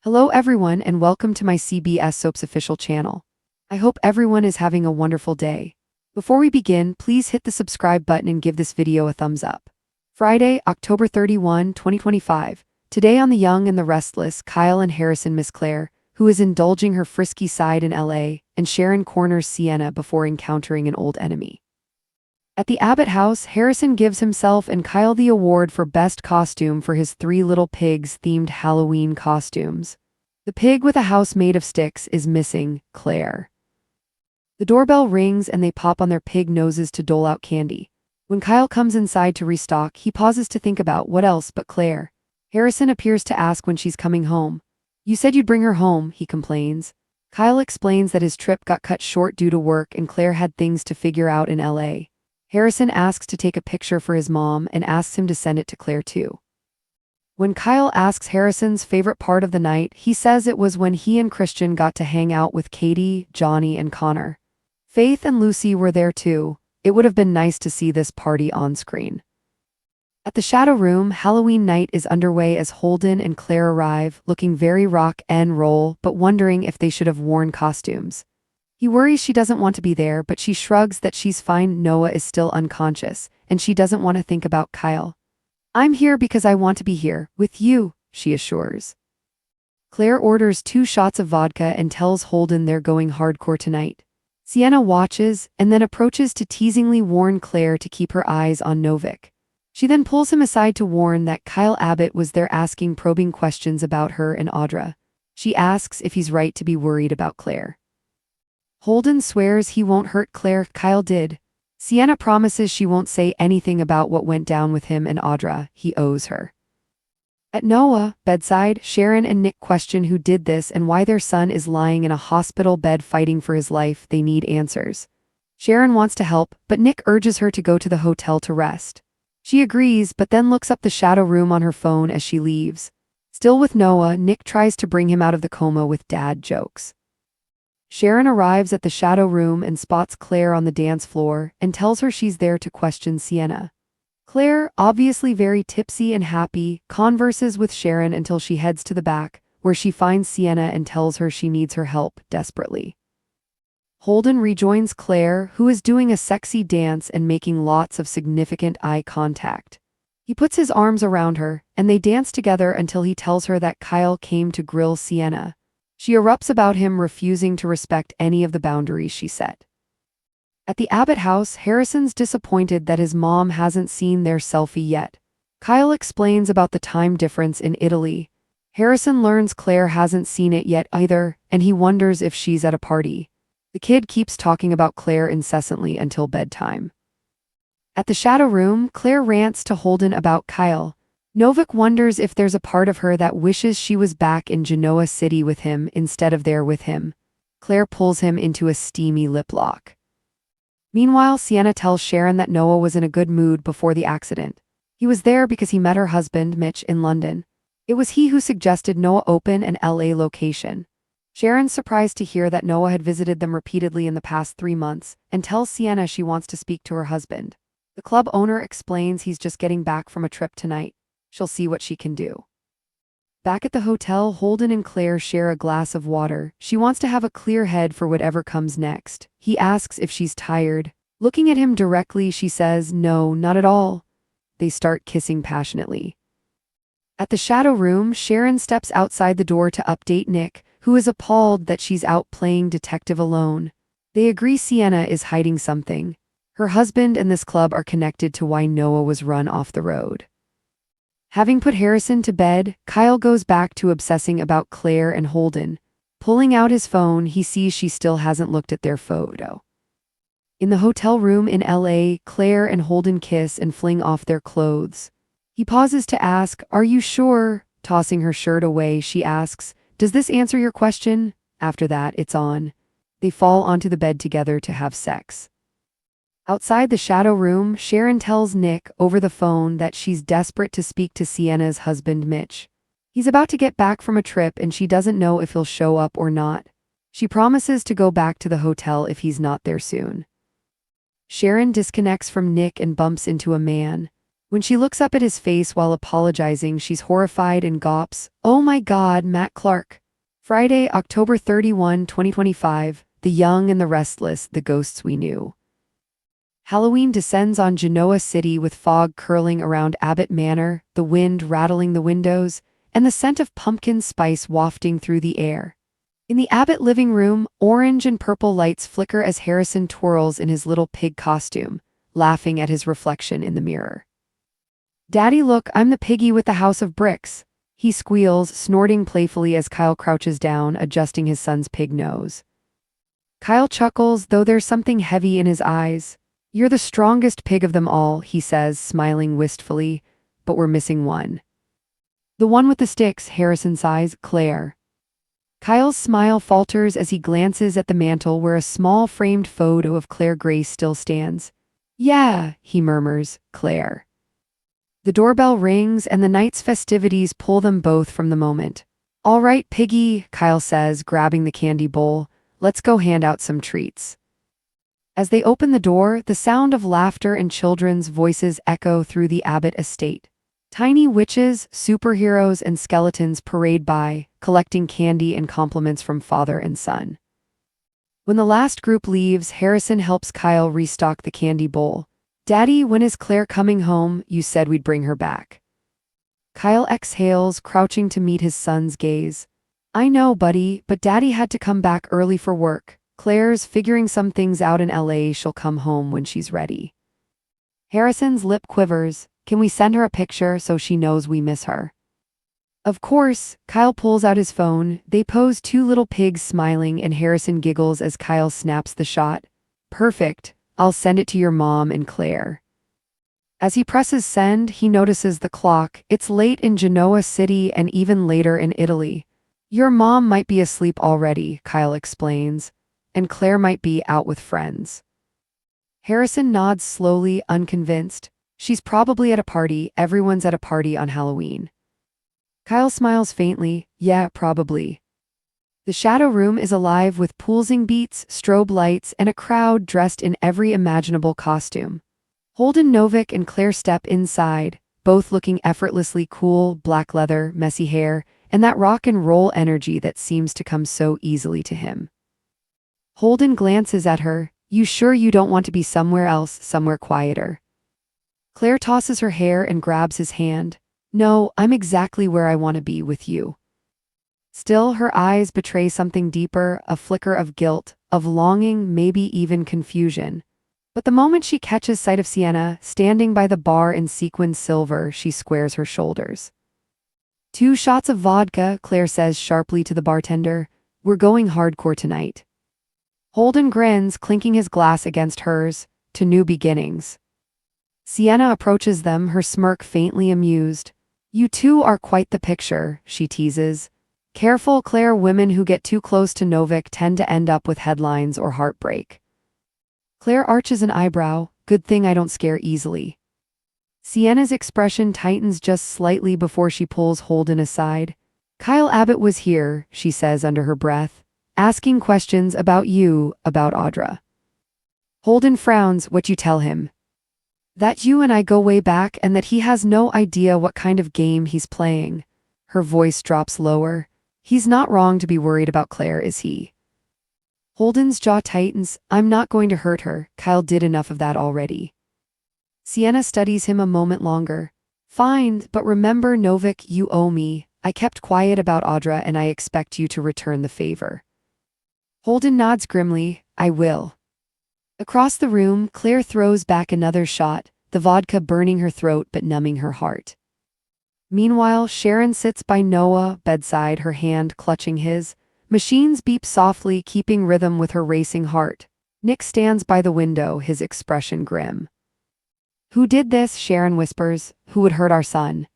Hello everyone and welcome to my CBS Soaps official channel. I hope everyone is having a wonderful day. Before we begin, please hit the subscribe button and give this video a thumbs up. Friday, October 31, 2025. Today on The Young and the Restless, Kyle and Harrison miss Claire, who is indulging her frisky side in LA, and Sharon corners Sienna before encountering an old enemy. At the Abbott house, Harrison gives himself and Kyle the award for best costume for his Three Little Pigs themed Halloween costumes. The pig with a house made of sticks is missing, Claire. The doorbell rings and they pop on their pig noses to dole out candy. When Kyle comes inside to restock, he pauses to think about what else but Claire. Harrison appears to ask when she's coming home. "You said you'd bring her home," he complains. Kyle explains that his trip got cut short due to work and Claire had things to figure out in LA. Harrison asks to take a picture for his mom and asks him to send it to Claire too. When Kyle asks Harrison's favorite part of the night, he says it was when he and Christian got to hang out with Katie, Johnny, and Connor. Faith and Lucy were there too. It would have been nice to see this party on screen. At the Shadow Room, Halloween night is underway as Holden and Claire arrive, looking very rock and roll, but wondering if they should have worn costumes. He worries she doesn't want to be there, but she shrugs that she's fine. Noah is still unconscious, and she doesn't want to think about Kyle. "I'm here because I want to be here, with you," she assures. Claire orders 2 shots of vodka and tells Holden they're going hardcore tonight. Sienna watches, and then approaches to teasingly warn Claire to keep her eyes on Novik. She then pulls him aside to warn that Kyle Abbott was there asking probing questions about her and Audra. She asks if he's right to be worried about Claire. Holden swears he won't hurt Claire. Kyle did. Sienna promises she won't say anything about what went down with him and Audra. He owes her. At Noah's bedside, Sharon and Nick question who did this and why their son is lying in a hospital bed fighting for his life. They need answers. Sharon wants to help, but Nick urges her to go to the hotel to rest. She agrees, but then looks up the Shadow Room on her phone as she leaves. Still with Noah, Nick tries to bring him out of the coma with dad jokes. Sharon arrives at the Shadow Room and spots Claire on the dance floor and tells her she's there to question Sienna. Claire, obviously very tipsy and happy, converses with Sharon until she heads to the back, where she finds Sienna and tells her she needs her help desperately. Holden rejoins Claire, who is doing a sexy dance and making lots of significant eye contact. He puts his arms around her, and they dance together until he tells her that Kyle came to grill Sienna. She erupts about him refusing to respect any of the boundaries she set. At the Abbott house, Harrison's disappointed that his mom hasn't seen their selfie yet. Kyle explains about the time difference in Italy. Harrison learns Claire hasn't seen it yet either, and he wonders if she's at a party. The kid keeps talking about Claire incessantly until bedtime. At the Shadow Room, Claire rants to Holden about Kyle. Novik wonders if there's a part of her that wishes she was back in Genoa City with him instead of there with him. Claire pulls him into a steamy lip lock. Meanwhile, Sienna tells Sharon that Noah was in a good mood before the accident. He was there because he met her husband, Mitch, in London. It was he who suggested Noah open an LA location. Sharon's surprised to hear that Noah had visited them repeatedly in the past 3 months and tells Sienna she wants to speak to her husband. The club owner explains he's just getting back from a trip tonight. She'll see what she can do. Back at the hotel, Holden and Claire share a glass of water. She wants to have a clear head for whatever comes next. He asks if she's tired. Looking at him directly, she says, "No, not at all." They start kissing passionately. At the Shadow Room, Sharon steps outside the door to update Nick, who is appalled that she's out playing detective alone. They agree Sienna is hiding something. Her husband and this club are connected to why Noah was run off the road. Having put Harrison to bed, Kyle goes back to obsessing about Claire and Holden. Pulling out his phone, he sees she still hasn't looked at their photo. In the hotel room in LA, Claire and Holden kiss and fling off their clothes. He pauses to ask, "Are you sure?" Tossing her shirt away, she asks, "Does this answer your question?" After that, it's on. They fall onto the bed together to have sex. Outside the Shadow Room, Sharon tells Nick over the phone that she's desperate to speak to Sienna's husband, Mitch. He's about to get back from a trip and she doesn't know if he'll show up or not. She promises to go back to the hotel if he's not there soon. Sharon disconnects from Nick and bumps into a man. When she looks up at his face while apologizing, she's horrified and gawps, "Oh my God, Matt Clark." Friday, October 31, 2025. The Young and the Restless, the Ghosts We Knew. Halloween descends on Genoa City with fog curling around Abbott Manor, the wind rattling the windows, and the scent of pumpkin spice wafting through the air. In the Abbott living room, orange and purple lights flicker as Harrison twirls in his little pig costume, laughing at his reflection in the mirror. "Daddy, look, I'm the piggy with the house of bricks," he squeals, snorting playfully as Kyle crouches down, adjusting his son's pig nose. Kyle chuckles, though there's something heavy in his eyes. "You're the strongest pig of them all," he says, smiling wistfully, "but we're missing one." "The one with the sticks," Harrison sighs, "Claire." Kyle's smile falters as he glances at the mantel where a small framed photo of Claire Grace still stands. "Yeah," he murmurs, "Claire." The doorbell rings and the night's festivities pull them both from the moment. "All right, Piggy," Kyle says, grabbing the candy bowl, "let's go hand out some treats." As they open the door, the sound of laughter and children's voices echo through the Abbott estate. Tiny witches, superheroes, and skeletons parade by, collecting candy and compliments from father and son. When the last group leaves, Harrison helps Kyle restock the candy bowl. "Daddy, when is Claire coming home? You said we'd bring her back." Kyle exhales, crouching to meet his son's gaze. "I know, buddy, but Daddy had to come back early for work. Claire's figuring some things out in LA. She'll come home when she's ready." Harrison's lip quivers. "Can we send her a picture so she knows we miss her?" Of course. Kyle pulls out his phone. They pose two little pigs smiling, and Harrison giggles as Kyle snaps the shot. "Perfect. I'll send it to your mom and Claire." As he presses send, he notices the clock. It's late in Genoa City and even later in Italy. "Your mom might be asleep already," Kyle explains, "and Claire might be out with friends." Harrison nods slowly, unconvinced. "She's probably at a party. Everyone's at a party on Halloween." Kyle smiles faintly. "Yeah, probably." The shadow room is alive with pulsing beats, strobe lights, and a crowd dressed in every imaginable costume. Holden Novick and Claire step inside, both looking effortlessly cool, black leather, messy hair, and that rock and roll energy that seems to come so easily to him. Holden glances at her. "You sure you don't want to be somewhere else, somewhere quieter?" Claire tosses her hair and grabs his hand. "No, I'm exactly where I want to be, with you." Still, her eyes betray something deeper, a flicker of guilt, of longing, maybe even confusion. But the moment she catches sight of Sienna, standing by the bar in sequin silver, she squares her shoulders. "2 shots of vodka," Claire says sharply to the bartender. "We're going hardcore tonight." Holden grins, clinking his glass against hers. "To new beginnings." Sienna approaches them, her smirk faintly amused. "You two are quite the picture," she teases. "Careful, Claire, women who get too close to Novick tend to end up with headlines or heartbreak." Claire arches an eyebrow. "Good thing I don't scare easily." Sienna's expression tightens just slightly before she pulls Holden aside. "Kyle Abbott was here," she says under her breath, "asking questions about you, about Audra." Holden frowns. "What you tell him?" "That you and I go way back and that he has no idea what kind of game he's playing." Her voice drops lower. "He's not wrong to be worried about Claire, is he?" Holden's jaw tightens. "I'm not going to hurt her. Kyle did enough of that already." Sienna studies him a moment longer. "Fine, but remember, Novick, you owe me. I kept quiet about Audra and I expect you to return the favor." Holden nods grimly. "I will." Across the room, Claire throws back another shot, the vodka burning her throat but numbing her heart. Meanwhile, Sharon sits by Noah's bedside, her hand clutching his. Machines beep softly, keeping rhythm with her racing heart. Nick stands by the window, his expression grim. "Who did this?" Sharon whispers. "Who would hurt our son?"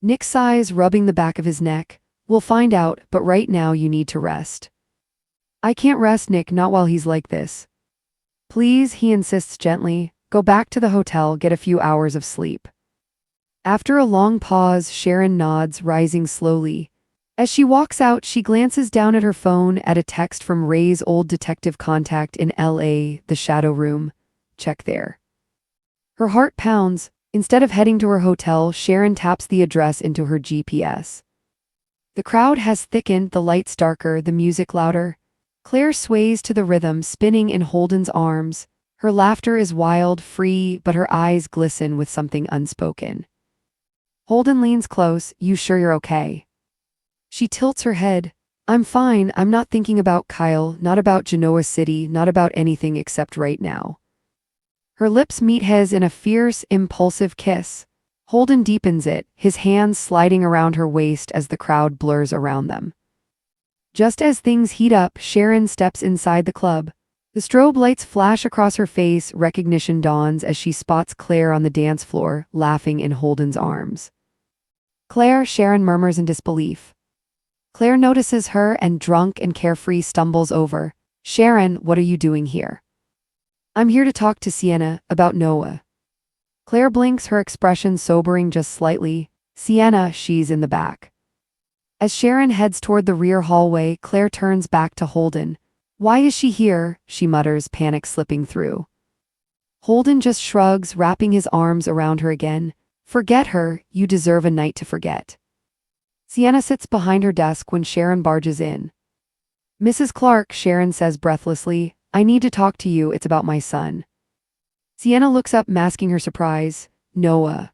Nick sighs, rubbing the back of his neck. "We'll find out, but right now you need to rest." "I can't rest, Nick, not while he's like this." "Please," he insists gently. "Go back to the hotel, get a few hours of sleep." After a long pause, Sharon nods, rising slowly. As she walks out, she glances down at her phone, at a text from Ray's old detective contact in LA, the shadow room. Check there. Her heart pounds. Instead of heading to her hotel, Sharon taps the address into her GPS. The crowd has thickened, the lights darker, the music louder. Claire sways to the rhythm, spinning in Holden's arms. Her laughter is wild, free, but her eyes glisten with something unspoken. Holden leans close. You sure you're okay? She tilts her head. I'm fine. I'm not thinking about Kyle, not about Genoa City, not about anything except right now. Her lips meet his in a fierce, impulsive kiss. Holden deepens it, his hands sliding around her waist as the crowd blurs around them. Just as things heat up, Sharon steps inside the club. The strobe lights flash across her face, recognition dawns as she spots Claire on the dance floor, laughing in Holden's arms. Claire, Sharon murmurs in disbelief. Claire notices her and, drunk and carefree, stumbles over. Sharon, what are you doing here? I'm here to talk to Sienna about Noah. Claire blinks, her expression sobering just slightly. Sienna, she's in the back. As Sharon heads toward the rear hallway, Claire turns back to Holden. Why is she here? She mutters, panic slipping through. Holden just shrugs, wrapping his arms around her again. Forget her, you deserve a night to forget. Sienna sits behind her desk when Sharon barges in. Mrs. Clark, Sharon says breathlessly, I need to talk to you, it's about my son. Sienna looks up, masking her surprise. Noah.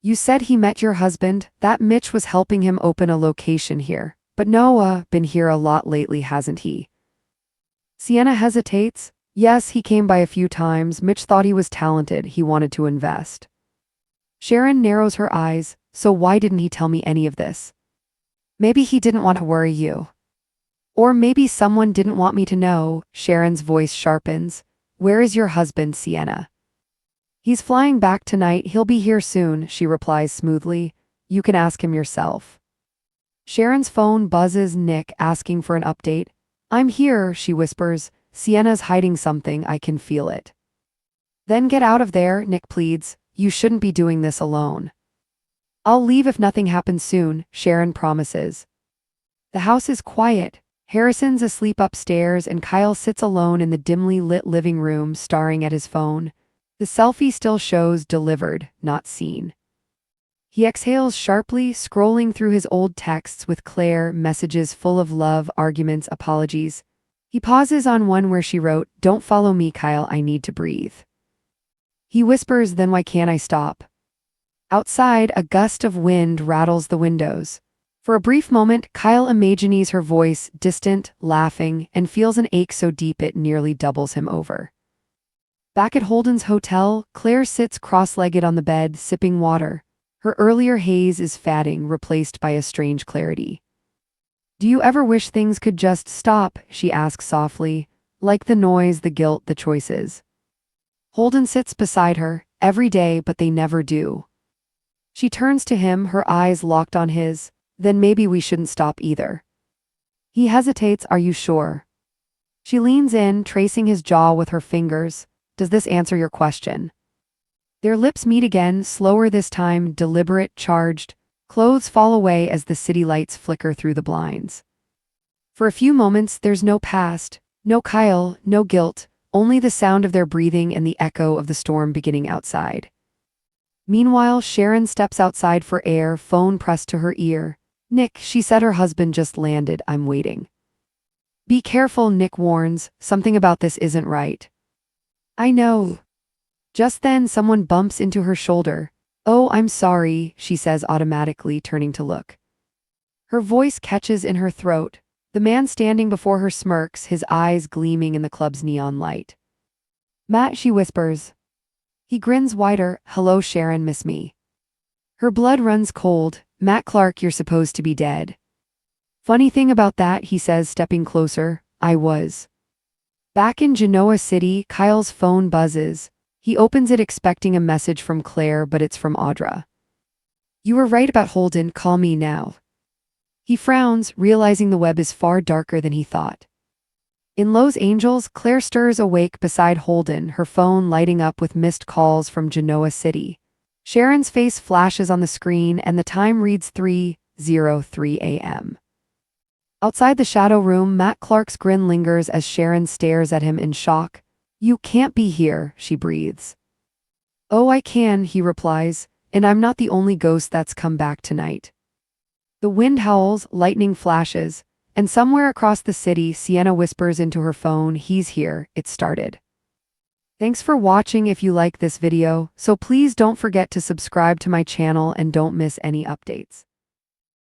You said he met your husband, that Mitch was helping him open a location here. But Noah, been here a lot lately, hasn't he? Sienna hesitates. Yes, he came by a few times. Mitch thought he was talented, he wanted to invest. Sharon narrows her eyes. So why didn't he tell me any of this? Maybe he didn't want to worry you. Or maybe someone didn't want me to know. Sharon's voice sharpens. Where is your husband, Sienna? He's flying back tonight, he'll be here soon, she replies smoothly. You can ask him yourself. Sharon's phone buzzes, Nick asking for an update. I'm here, she whispers. Sienna's hiding something, I can feel it. Then get out of there, Nick pleads. You shouldn't be doing this alone. I'll leave if nothing happens soon, Sharon promises. The house is quiet. Harrison's asleep upstairs and Kyle sits alone in the dimly lit living room staring at his phone. The selfie still shows delivered, not seen. He exhales sharply, scrolling through his old texts with Claire, messages full of love, arguments, apologies. He pauses on one where she wrote, Don't follow me, Kyle, I need to breathe. He whispers, Then why can't I stop? Outside, a gust of wind rattles the windows. For a brief moment, Kyle imagines her voice, distant, laughing, and feels an ache so deep it nearly doubles him over. Back at Holden's hotel, Claire sits cross-legged on the bed, sipping water. Her earlier haze is fading, replaced by a strange clarity. Do you ever wish things could just stop? She asks softly, like the noise, the guilt, the choices. Holden sits beside her, every day, but they never do. She turns to him, her eyes locked on his. Then maybe we shouldn't stop either. He hesitates, Are you sure? She leans in, tracing his jaw with her fingers. Does this answer your question? Their lips meet again, slower this time, deliberate, charged. Clothes fall away as the city lights flicker through the blinds. For a few moments, there's no past, no Kyle, no guilt, only the sound of their breathing and the echo of the storm beginning outside. Meanwhile, Sharon steps outside for air, phone pressed to her ear. Nick, she said her husband just landed, I'm waiting. Be careful, Nick warns, something about this isn't right. I know. Just then, someone bumps into her shoulder. Oh, I'm sorry, she says automatically, turning to look. Her voice catches in her throat. The man standing before her smirks, his eyes gleaming in the club's neon light. Matt, she whispers. He grins wider. Hello, Sharon, miss me. Her blood runs cold. Matt Clark, you're supposed to be dead. Funny thing about that, he says, stepping closer, I was. Back in Genoa City, Kyle's phone buzzes. He opens it expecting a message from Claire, but it's from Audra. You were right about Holden, call me now. He frowns, realizing the web is far darker than he thought. In Los Angeles, Claire stirs awake beside Holden, her phone lighting up with missed calls from Genoa City. Sharon's face flashes on the screen and the time reads 3:03 a.m. Outside the shadow room, Matt Clark's grin lingers as Sharon stares at him in shock. You can't be here, she breathes. Oh, I can, he replies, and I'm not the only ghost that's come back tonight. The wind howls, lightning flashes, and somewhere across the city, Sienna whispers into her phone, he's here, it started. Thanks for watching. If you like this video, so please don't forget to subscribe to my channel and don't miss any updates.